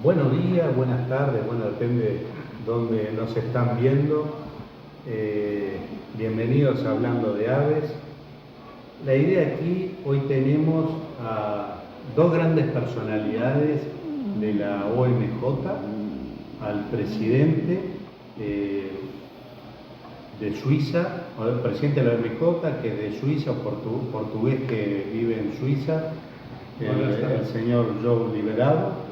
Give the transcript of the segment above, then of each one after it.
Buenos días, buenas tardes, bueno, depende dónde nos están viendo. Bienvenidos a Hablando de Aves. La idea aquí, hoy tenemos a dos grandes personalidades de la OMJ, al presidente de Suiza, o el presidente de la OMJ, que es de Suiza, portugués que vive en Suiza, el señor João Liberado.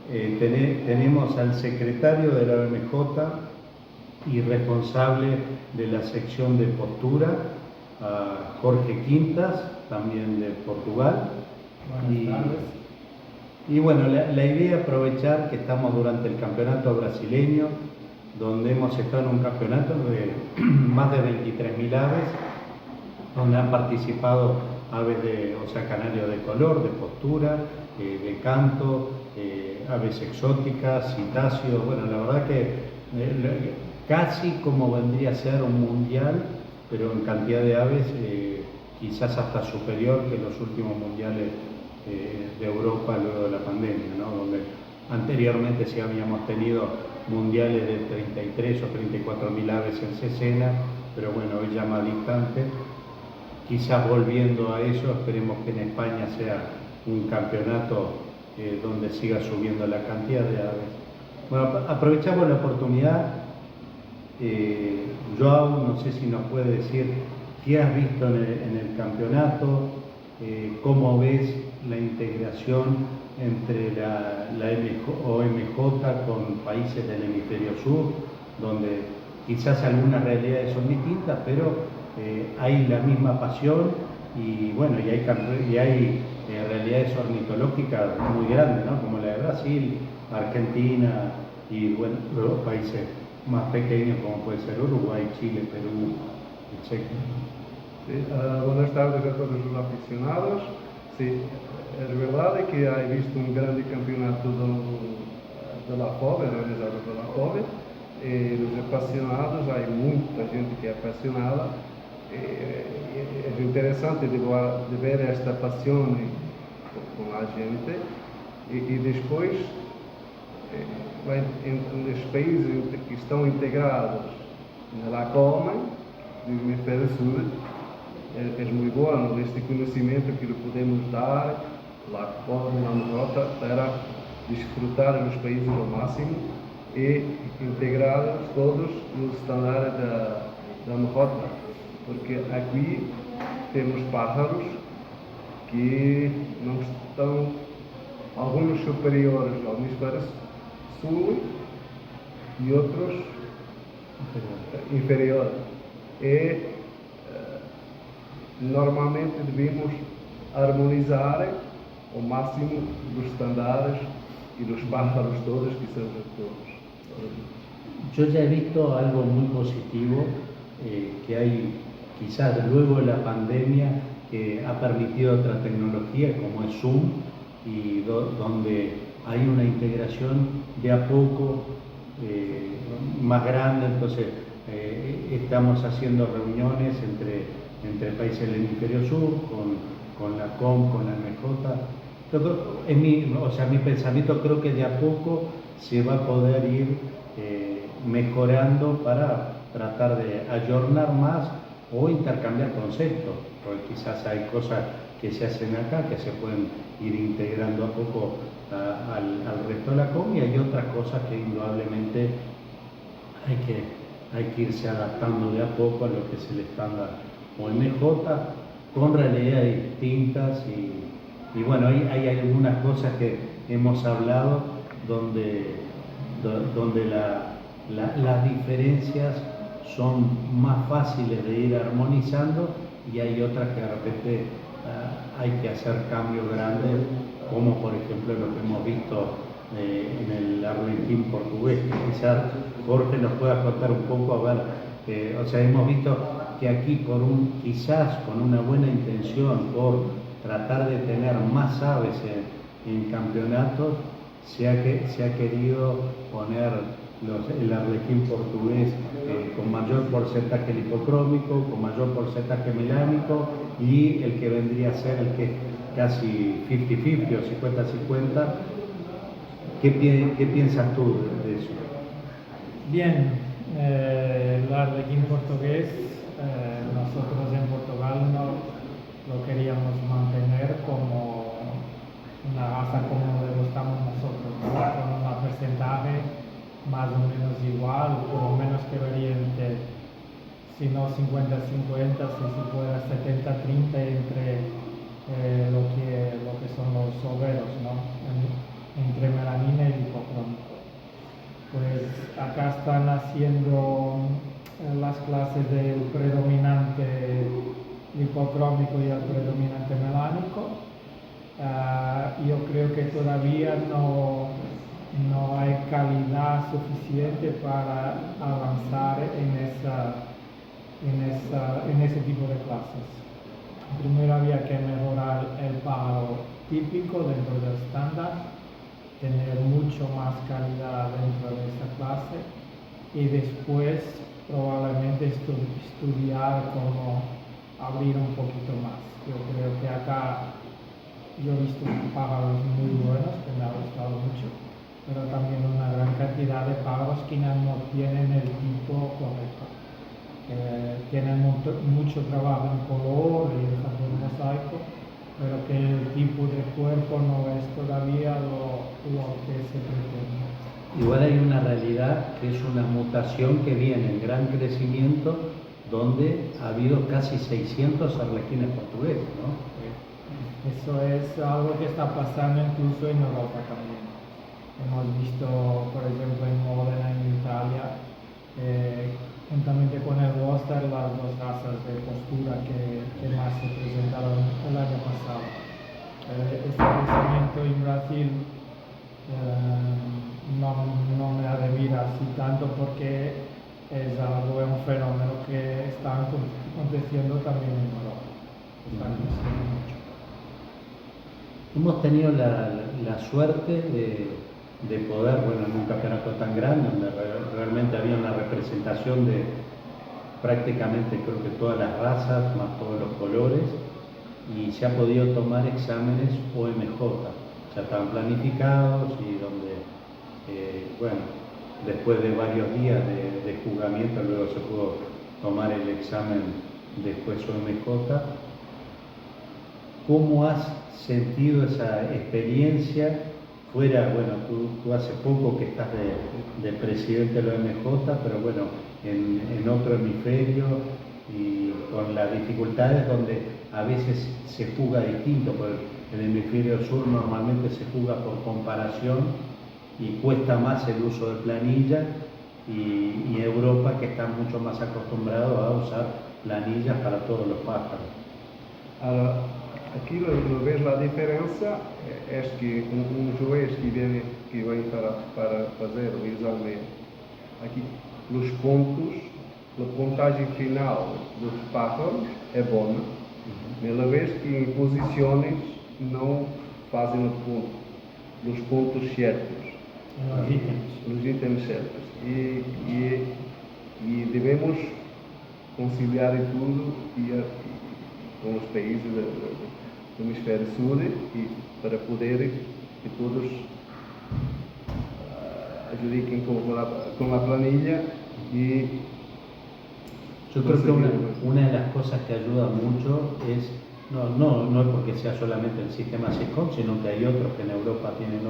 Tenemos al secretario de la OMJ y responsable de la sección de postura, a Jorge Quintas, también de Portugal. Buenas tardes. Y bueno, la idea es aprovechar que estamos durante el campeonato brasileño, donde hemos estado en un campeonato de más de 23.000 aves, donde han participado aves canarios de color, de postura, de canto, aves exóticas, citáceos. Bueno, la verdad que casi como vendría a ser un mundial, pero en cantidad de aves quizás hasta superior que los últimos mundiales de Europa luego de la pandemia, ¿no? Donde anteriormente sí habíamos tenido mundiales de 33 o 34.000 aves en escena, pero bueno, hoy ya más distante. Quizás volviendo a eso, esperemos que en España sea un campeonato donde siga subiendo la cantidad de aves. Bueno, aprovechamos la oportunidad. João, no sé si nos puede decir qué has visto en el campeonato, cómo ves la integración entre la OMJ con países del hemisferio sur, donde quizás algunas realidades son distintas, pero hay la misma pasión y bueno, y hay realidades ornitológicas muy grandes, ¿no? Como la de Brasil, Argentina y bueno, los países más pequeños como puede ser Uruguay, Chile, Perú, etc. Sí, buenas tardes a todos los aficionados. Sí, es verdad que he visto un grande campeonato de la FOB, realizado pela FOB. Los apasionados, hay mucha gente que es apasionada. Es interesante de ver esta pasión con la gente y después en los países que estão integrados na COME do Hemisfério Sul, é muito bom este conhecimento que podemos dar lá na rota para desfrutar nos países ao máximo e integrar todos nos estándares da rota, porque aqui temos pájaros que não estão, alguns superiores ao Hemisfério Sul e outros inferiores. E normalmente devemos harmonizar ao máximo os estándares y los pájaros todos que son todos. Yo ya he visto algo muy positivo que hay quizás luego de la pandemia, que ha permitido otra tecnología como es Zoom, y donde hay una integración de a poco más grande. Entonces estamos haciendo reuniones entre países del hemisferio sur, con la COM, con la MJ. Mi pensamiento, creo que de a poco se va a poder ir mejorando para tratar de ayornar más o intercambiar conceptos, porque quizás hay cosas que se hacen acá que se pueden ir integrando a poco al resto de la COM, y hay otras cosas que indudablemente hay que irse adaptando de a poco a lo que es el estándar OMJ, con realidades distintas y bueno, hay algunas cosas que hemos hablado donde las diferencias son más fáciles de ir armonizando, y hay otras que de repente hay que hacer cambios grandes, como por ejemplo lo que hemos visto en el arlequín portugués, que quizás Jorge nos pueda contar un poco. A ver, hemos visto que aquí quizás con una buena intención, por tratar de tener más aves en campeonatos, se ha querido poner el arlequín portugués con mayor porcentaje lipocrómico, con mayor porcentaje melánico, y el que vendría a ser el que es casi 50-50 o 50-50, ¿Qué piensas tú de eso? Bien, hablar de aquí en portugués, nosotros en Portugal no lo queríamos mantener como una raza como le gustamos nosotros, ¿no? Con un porcentaje más o menos igual, por lo menos que varía entre, si no 50-50, si se puede 70-30 entre lo que son los overos, ¿no? Entre melanina y hipocrómico. Pues acá están haciendo las clases del predominante hipocrómico y el predominante melánico. Yo creo que todavía no hay calidad suficiente para avanzar en ese tipo de clases. Primero había que mejorar el pájaro típico dentro del estándar, tener mucho más calidad dentro de esa clase y después probablemente estudiar cómo abrir un poquito más. Yo creo que acá yo he visto pájaros muy buenos que me ha gustado mucho, pero también una gran cantidad de pájaros que no tienen el tipo correcto. Tienen mucho trabajo en color y en sabor mosaico, pero que el tipo de cuerpo no es todavía lo que se pretende. Igual hay una realidad que es una mutación que viene en gran crecimiento, donde ha habido casi 600 arlequines portugueses, ¿no? Eso es algo que está pasando incluso en Europa también. Hemos visto, por ejemplo, en Módena, en Italia, juntamente con el Worcester, las dos razas de postura que más se presentaron el año pasado. Este crecimiento en Brasil no me admira así tanto porque es un fenómeno que está aconteciendo también en Europa. Está creciendo mucho. Hemos tenido la suerte de poder, bueno, en un campeonato tan grande, donde realmente había una representación de prácticamente creo que todas las razas, más todos los colores, y se ha podido tomar exámenes OMJ, ya estaban planificados y donde, bueno, después de varios días de juzgamiento, luego se pudo tomar el examen después OMJ. ¿Cómo has sentido esa experiencia fuera, bueno, tú hace poco que estás de presidente de la OMJ, pero bueno, en otro hemisferio y con las dificultades donde a veces se juzga distinto, porque en el hemisferio sur normalmente se juzga por comparación y cuesta más el uso de planilla, y Europa, que está mucho más acostumbrado a usar planillas para todos los pájaros. Aqui uma vez a diferença é que juiz que vem para fazer o exame aqui, os pontos, a contagem final dos pájaros é boa, uma vez que em posições não fazem o ponto, os pontos certos, os itens certos, e devemos conciliar tudo com os países do hemisfério sul e para poder que todos adjudiquem com a planilha y yo creo que una de las cosas que ayuda mucho es, no es porque sea solamente el sistema SICOM, sino que hay otros que en Europa tienen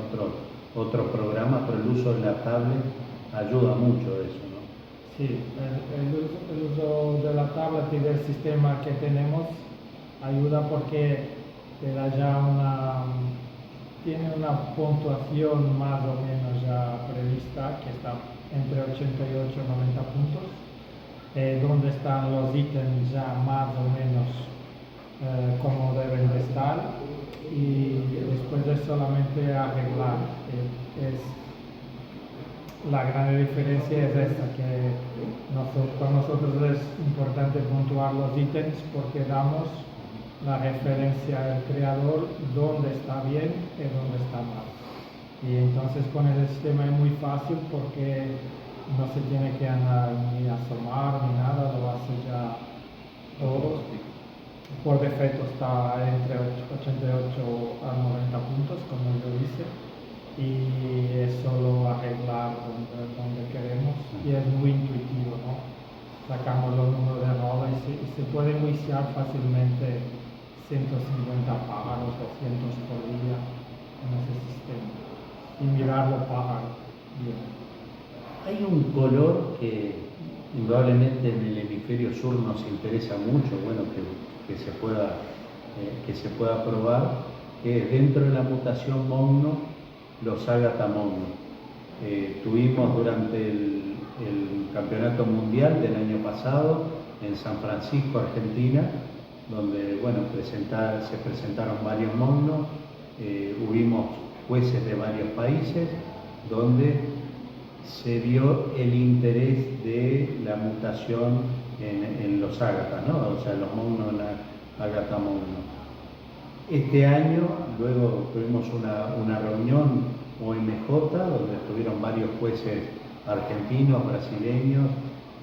otros programas, pero el uso de la tablet ayuda mucho a eso, ¿no? Sí, el uso de la tablet y del sistema que tenemos ayuda porque te da ya tiene una puntuación más o menos ya prevista, que está entre 88 y 90 puntos, donde están los ítems ya más o menos como deben de estar, y después es solamente arreglar. La gran diferencia es esta, que para nosotros es importante puntuar los ítems porque damos la referencia al creador dónde está bien y dónde está mal. Y entonces con el sistema es muy fácil porque no se tiene que andar ni asomar ni nada, lo hace ya todo. Por defecto está entre 88 a 90 puntos, como yo hice, y puede juiciar fácilmente 150 pájaros, 200 por día en ese sistema y mirar los pájaros bien. Hay un color que indudablemente en el hemisferio sur nos interesa mucho, bueno, que se pueda probar, que es dentro de la mutación Mogno, los Ágata Mogno. Tuvimos durante el campeonato mundial del año pasado en San Francisco, Argentina, donde bueno, se presentaron varios Mognos, hubimos jueces de varios países, donde se vio el interés de la mutación en los ágatas, ¿no? O sea, los Mognos Ágata Mogno. Este año, luego tuvimos una reunión OMJ, donde estuvieron varios jueces argentinos, brasileños,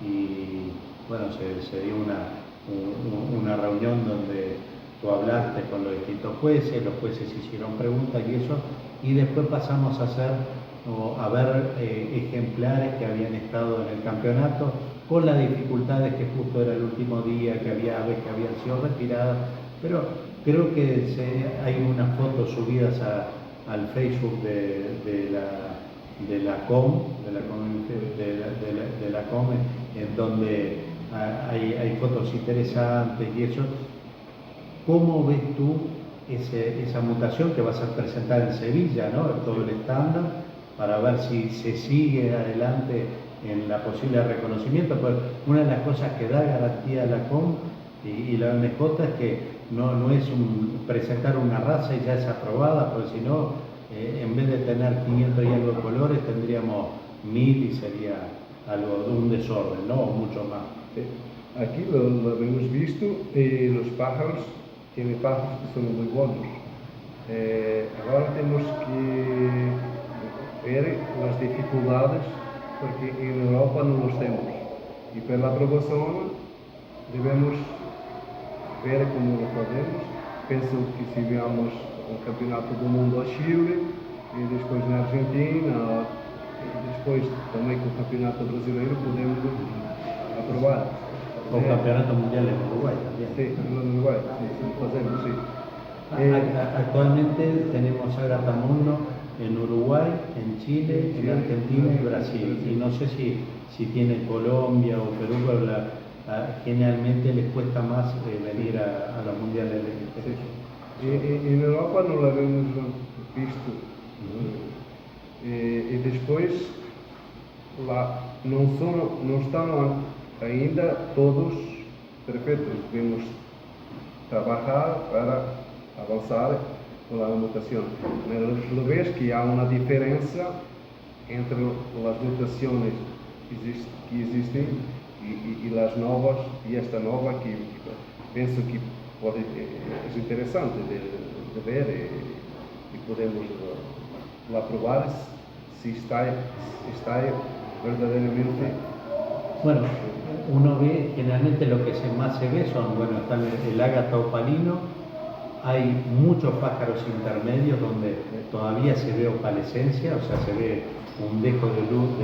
y bueno, se dio una reunión donde tú hablaste con los distintos jueces, los jueces hicieron preguntas y eso, y después pasamos a ver ejemplares que habían estado en el campeonato, con las dificultades que justo era el último día, que había aves que habían sido retiradas, pero creo que hay unas fotos subidas al Facebook de la COM, en donde hay fotos interesantes y eso. ¿Cómo ves tú esa mutación que vas a presentar en Sevilla, ¿no? Todo el estándar, para ver si se sigue adelante en la posible reconocimiento? Pues una de las cosas que da garantía a la COM y la OMJ es que no es presentar una raza y ya es aprobada, porque si no, en vez de tener 500 y algo de colores, tendríamos 1000 y sería algo de un desorden, ¿no? O mucho más. Aquí lo hemos visto, los pájaros tienen pájaros que son muy buenos. Ahora tenemos que ver las dificultades, porque en Europa no los tenemos. Y para la aprobación debemos ver cómo lo podemos. Penso que si veamos un campeonato do mundo a Chile, e depois na Argentina, e depois também com o campeonato brasileiro podemos aprovar. O campeonato mundial en Uruguay también. Sí, en Uruguay, sí, podemos, sí. Actualmente tenemos Ágata Mogno en Uruguay, en Chile, en Argentina y Brasil. Y no sé si tiene Colombia o Perú, pero generalmente les cuesta más venir a los mundiales del exterior. En Europa não havemos visto. E depois lá não estão ainda todos perfeitos. Devemos trabalhar para avançar com a mutação. Mas lo ves que há uma diferença entre as mutações que existem e as novas, e esta nova que penso que es interesante de ver y podemos aprobar si está verdaderamente. Bueno, uno ve generalmente lo que más se ve son, bueno, está el ágata opalino, hay muchos pájaros intermedios donde todavía se ve opalescencia, o sea, se ve un dejo de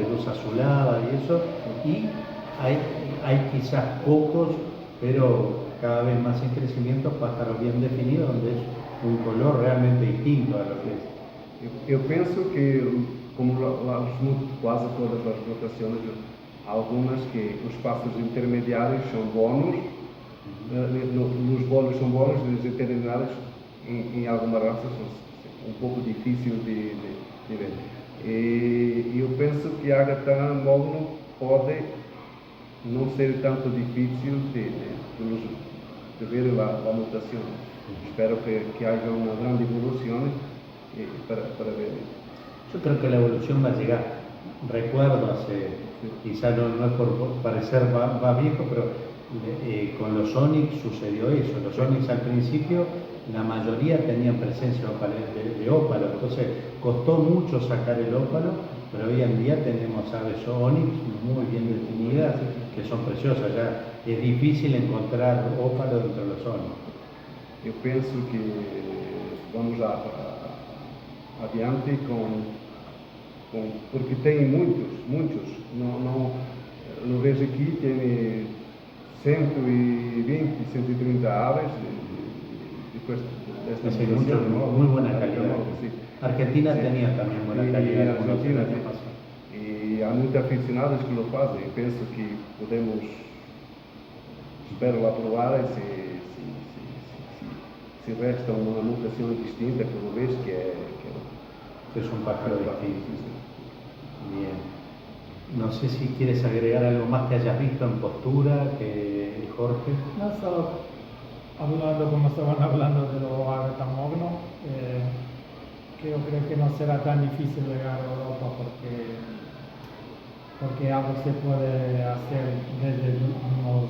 luz azulada y eso, y hay quizás pocos, pero cada vez más en crecimiento, pájaros bien definidos, donde es un color realmente distinto a lo que es. Eu penso que, como quase todas as mutações, algumas que os pássaros intermediários são bons, nos bolos são bons, nos intermediários, em algumas raças, são um pouco difícil de ver. E eu penso que a Ágata Mogno pode não ser tanto difícil de ver a mutação. Espero que haya una gran evolución para ver. Yo creo que la evolución va a llegar. Recuerdo quizá no es por parecer va viejo, pero con los Onix sucedió eso. Los Onix al principio, la mayoría tenían presencia de ópalo, entonces costó mucho sacar el ópalo, pero hoy en día tenemos aves Onix muy bien definidas, que son preciosas. Ya es difícil encontrar ópalo dentro de los Onix. Eu penso que vamos adiante porque tem muitos. Não vejo aqui, tem 120, 130 aves de esta Sí, mucho, muy buena calidad. Sí. Argentina Sí. tenía también buena Y calidad algunos Argentina, años sí. pasados. E há muitos aficionados que lo fazem. Eu penso que podemos, espero lá provar se resta uma mutação distinta, pelo visto, Que es un pájaro distinto. sí. Bien. No sé si quieres agregar algo más que hayas visto en postura, que Jorge. No solo hablando como estaban hablando de lo agatamogno, que yo creo que no será tan difícil llegar a Europa porque algo se puede hacer desde unos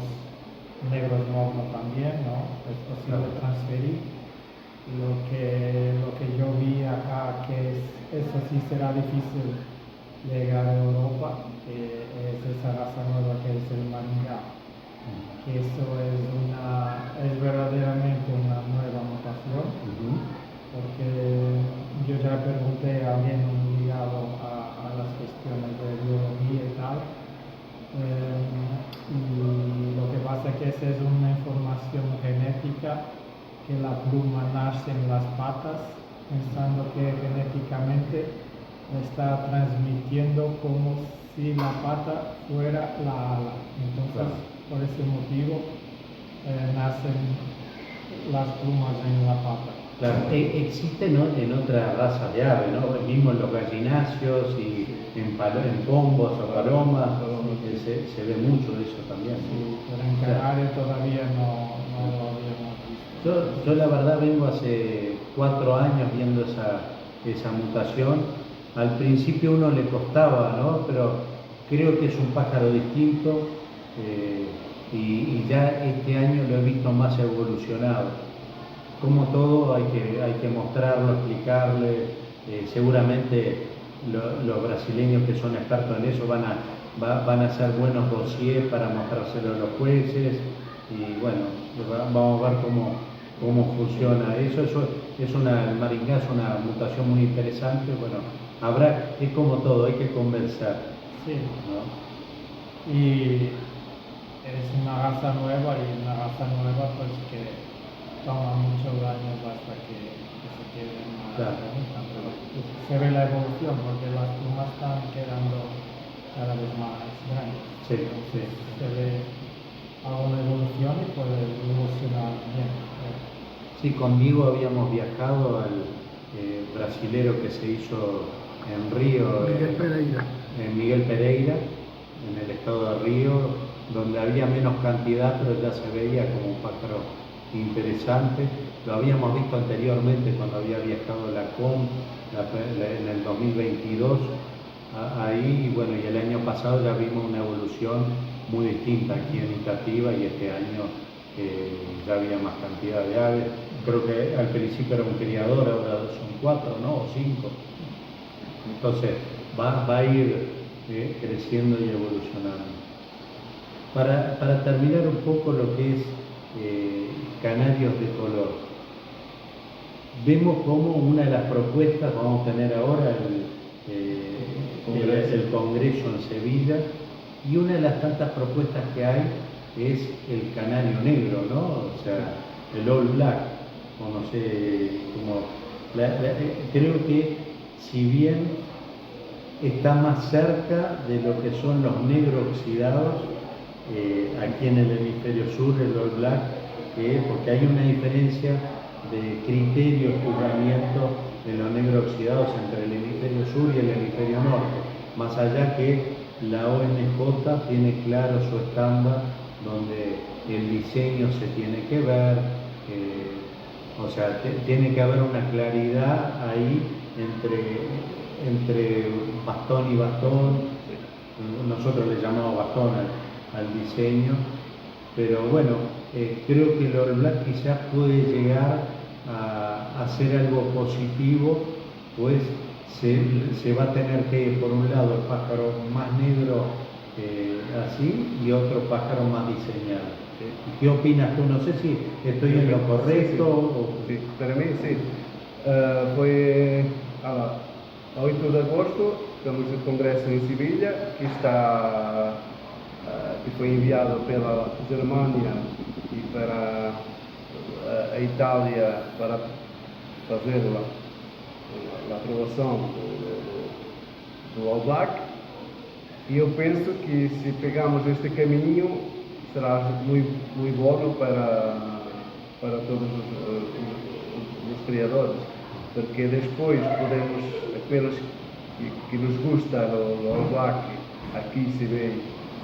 negros mogno también, ¿no? Es posible transferir. Lo que yo vi acá, eso sí será difícil llegar a Europa, es esa raza nueva que es el Maringá, que eso es verdaderamente una nueva mutación, porque yo ya pregunté a alguien ligado a las cuestiones de biología y tal, y lo que pasa es que esa es una información genética que la pluma nace en las patas, pensando que genéticamente está transmitiendo como si la pata fuera la ala. Entonces, por ese motivo, nacen las plumas en la pata. Claro, existe, ¿no?, en otras razas de aves, ¿no? Mismo en los gallináceos y en pombos o palomas, se ve mucho de eso también. Sí, pero en Canarias todavía no lo habíamos visto. Yo la verdad vengo hace 4 años viendo esa mutación. Al principio uno le costaba, ¿no? Pero creo que es un pájaro distinto y ya este año lo he visto más evolucionado. Como todo hay que mostrarlo, explicarle. Seguramente los brasileños que son expertos en eso van a hacer buenos dossiers para mostrárselo a los jueces y bueno, vamos a ver cómo funciona eso. El Maringá es una mutación muy interesante. Bueno, es como todo, hay que conversar. Sí. ¿No? Y es una raza nueva pues que toma muchos años hasta que se quede más bonita, pero se ve la evolución porque las plumas están quedando cada vez más grandes. Sí, sí. Se ve alguna evolución y puede evolucionar bien. Sí, con Diego habíamos viajado al brasilero que se hizo en Río, Miguel Pereira, en el estado de Río, donde había menos cantidad, pero ya se veía como un pájaro interesante. Lo habíamos visto anteriormente cuando había viajado la COM en el 2022 ahí, y bueno, y el año pasado ya vimos una evolución muy distinta aquí en Itatiba, y este año ya había más cantidad de aves. Creo que al principio era un criador, ahora son 4, ¿no? O 5. Entonces va a ir creciendo y evolucionando. Para terminar un poco lo que es canarios de color, vemos como una de las propuestas, vamos a tener ahora el Congreso en Sevilla, y una de las tantas propuestas que hay es el canario negro, ¿no? O sea, el All Black, o no sé cómo. Creo que si bien está más cerca de lo que son los negros oxidados, aquí en el hemisferio sur, el All Black, porque hay una diferencia de criterio de juzgamiento de los negros oxidados entre el hemisferio sur y el hemisferio norte, más allá que la ONJ tiene claro su estándar donde el diseño se tiene que ver, o sea, tiene que haber una claridad ahí entre bastón y bastón. Nosotros le llamamos bastón al diseño, pero bueno, creo que el All Black quizás puede llegar a hacer algo positivo, pues se va a tener que, por un lado, el pájaro más negro así, y otro pájaro más diseñado. ¿Qué opinas tú? No sé si estoy en lo correcto. Sí, para mí sí. Foi a 8 de agosto, temos o Congresso em Sevilha, que está que foi enviado pela Germânia e para a Itália para fazer a aprovação do All Black. E eu penso que se pegarmos este caminho será muito bom para todos os criadores, porque depois podemos, aqueles que nos gusta do All Black, aqui se vê,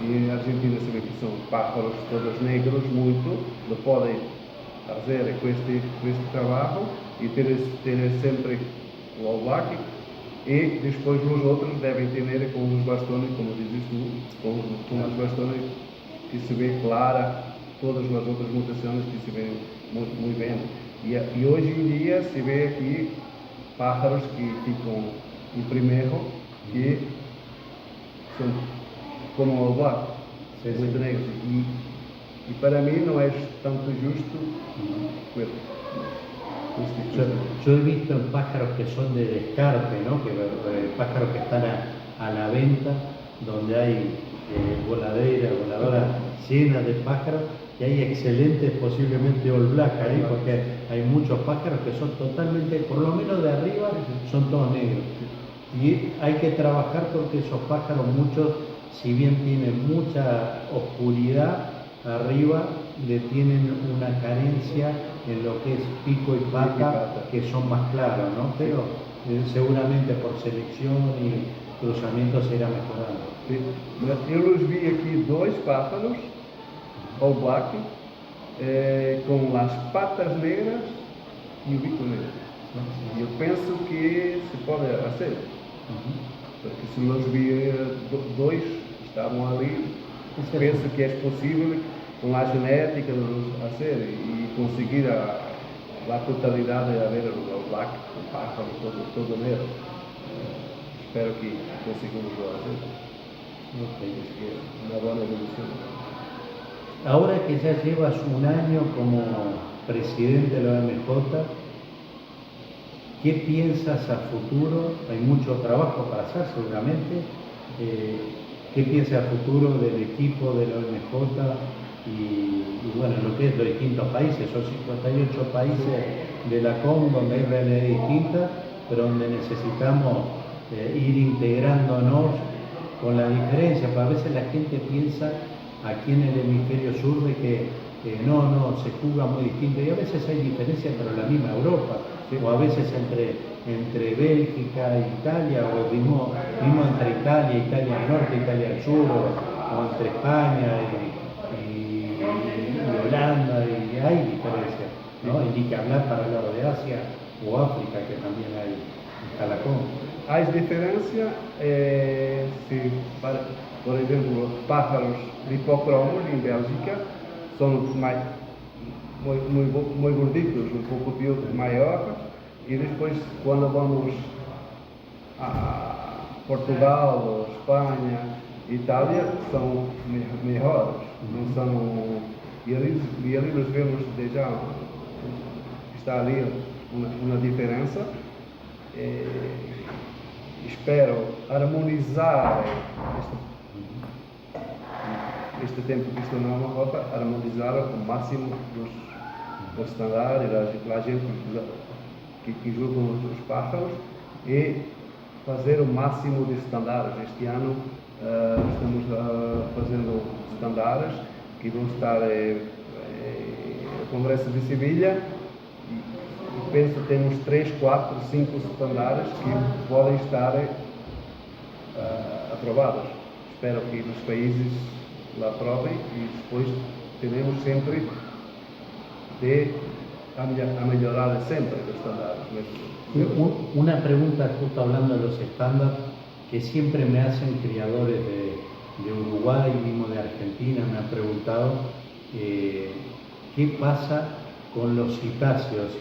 e em Argentina se vê que são pájaros todos negros muito, lo podem fazer com este trabalho e ter sempre o All Black. E depois os outros devem ter com os bastões, como dizes tu, com os bastões que se vê clara, todas as outras mutações que se vê muito bem. E hoje em dia se vê aqui pájaros que ficam em primeiro, que são como o albar, muito negros. E para mim não é tanto justo. Yo he visto en pájaros que son de descarte, ¿no? Pájaros que están a la venta, donde hay voladoras llenas de pájaros, y hay excelentes, posiblemente all black ahí, porque hay muchos pájaros que son totalmente, por lo menos de arriba, son todos negros. Y hay que trabajar porque esos pájaros, muchos, si bien tienen mucha oscuridad arriba, le tienen una carencia en lo que es pico y pata, que son más claros, ¿no? Pero seguramente por selección y cruzamiento se irá mejorando. Sí. Eu os vi aqui dois pájaros, all black, com as patas negras e o bico negro. E eu penso que se pode fazer, porque se os vi dois, estavam ali, penso que é possível com a genética de fazer e conseguir a totalidade de haver o black, o pájaro todo negro. Espero que consigamos fazer. Es que una buena evolución. Ahora que ya llevas un año como presidente de la OMJ, ¿qué piensas a futuro? Hay mucho trabajo para hacer seguramente. ¿Qué piensas a futuro del equipo de la OMJ y bueno, lo que es los distintos países? Son 58 países de la COM donde hay realidades distintas, pero donde necesitamos ir integrándonos con la diferencia, porque a veces la gente piensa aquí en el hemisferio sur de que no, se juega muy distinto, y a veces hay diferencias entre la misma Europa, ¿sí? O a veces entre Bélgica e Italia, o mismo entre Italia del norte, Italia del sur, o entre España y Holanda, y hay diferencias, ¿no? Y ni que hablar para el lado de Asia o África, que también hay calacón. As diferenças, por exemplo, os pájaros hipocromos em Bélgica são muito gorditos, um pouco maiores, e depois quando vamos a Portugal, Espanha, Itália, são melhores. Não são, e ali nós vemos já está ali uma diferença. Espero harmonizar este tempo que estou na OMJ, harmonizar o máximo dos estándares, a gente que julga os pájaros, e fazer o máximo de estándares. Este ano estamos fazendo estándares que vão estar no Congresso de Sevilha. Penso que temos 3, 4, 5 estándares que podem estar aprovados. Espero que os países la aprovem e depois teremos sempre a melhorar sempre os estándares. Una pregunta justo hablando de los estándares que siempre me hacen criadores de Uruguay, mismo de Argentina, me han preguntado qué pasa con los citáceos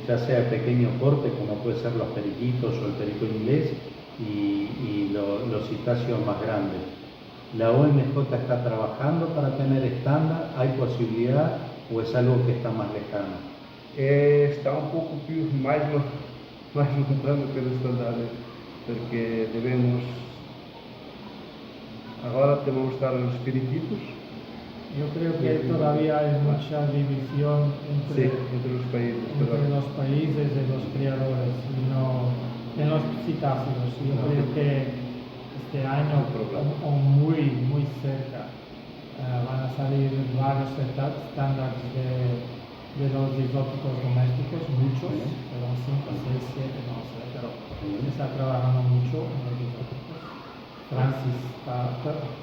ya sea de pequeño porte, como puede ser los periquitos o el perico inglés, y los citáceos más grandes. ¿La OMJ está trabajando para tener estándar? ¿Hay posibilidad o es algo que está más lejano? Está um pouco mais lutando pelos estándares, porque devemos Agora temos que estar os periquitos, Yo creo que todavía hay mucha división sí, entre, entre os países, entre pero los países y los criadores, y no en los citáceos. Yo No. creo que este año, No hay problema. o muy cerca, van a salir varios estándares de los isótopos domésticos, muchos, pero 5, 6, 7, no sé, pero se está trabajando mucho en los isótopos. Francis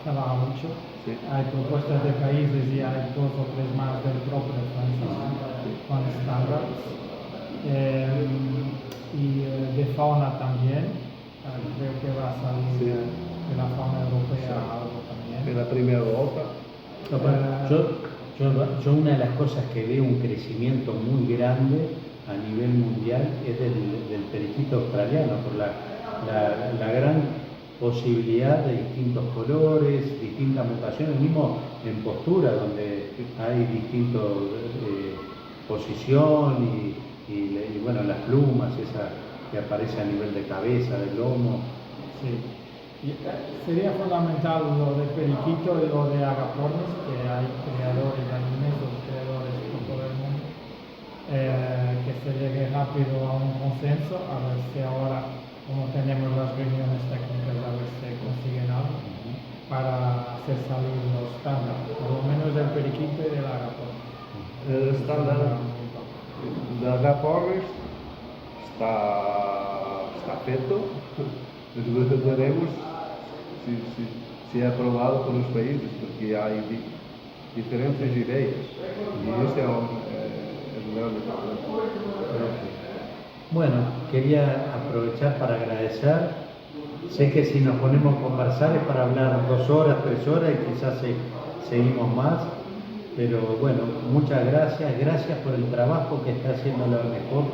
trabaja mucho. sí. Hay propuestas de países y hay 2 o 3 más del propio Francis con estándares. De fauna también. Creo que va a salir Sí. de la fauna europea Sí. algo también. Pela primeira volta, Yo una de las cosas que veo un crecimiento muy grande a nivel mundial es del periquito australiano, por la gran posibilidad de distintos colores, distintas mutaciones, mismo en postura, donde hay distintas posición y bueno, las plumas, esa que aparece a nivel de cabeza, del lomo. Sí. Sería fundamental lo de periquito y lo de agapornis, que hay creadores, hay inmensos creadores por todo el mundo, que se llegue rápido a un consenso, a ver si ahora, como tenemos las reuniones técnicas, a ver si consiguen algo para hacer salir los estándares, por lo menos del periquito y del agapornis. o standard da Raporres está feito, mas veremos se é aprovado pelos países, porque há diferentes ideias, e este é o grande problema. Bueno, quería aprovechar para agradecer. Sé que si nos ponemos a conversar es para hablar 2 horas, 3 horas y quizás seguimos más. Pero bueno, muchas gracias. Gracias por el trabajo que está haciendo la ONJ,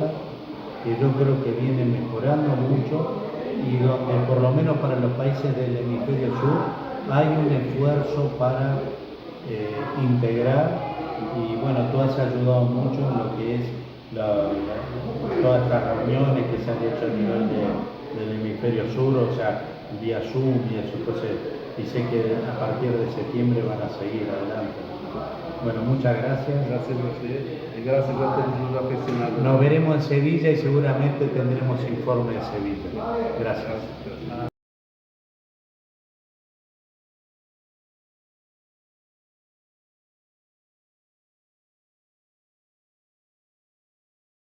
que yo creo que viene mejorando mucho y donde por lo menos para los países del hemisferio sur hay un esfuerzo para integrar y bueno, tú has ayudado mucho en lo que es todas estas reuniones que se han hecho a nivel del hemisferio sur, o sea, vía Zoom y eso, entonces, y sé que a partir de septiembre van a seguir adelante. Bueno, muchas gracias. Graças a você e graças a todos os aficionados. Nos veremos en Sevilla y seguramente tendremos informe de Sevilla. Gracias. Gracias.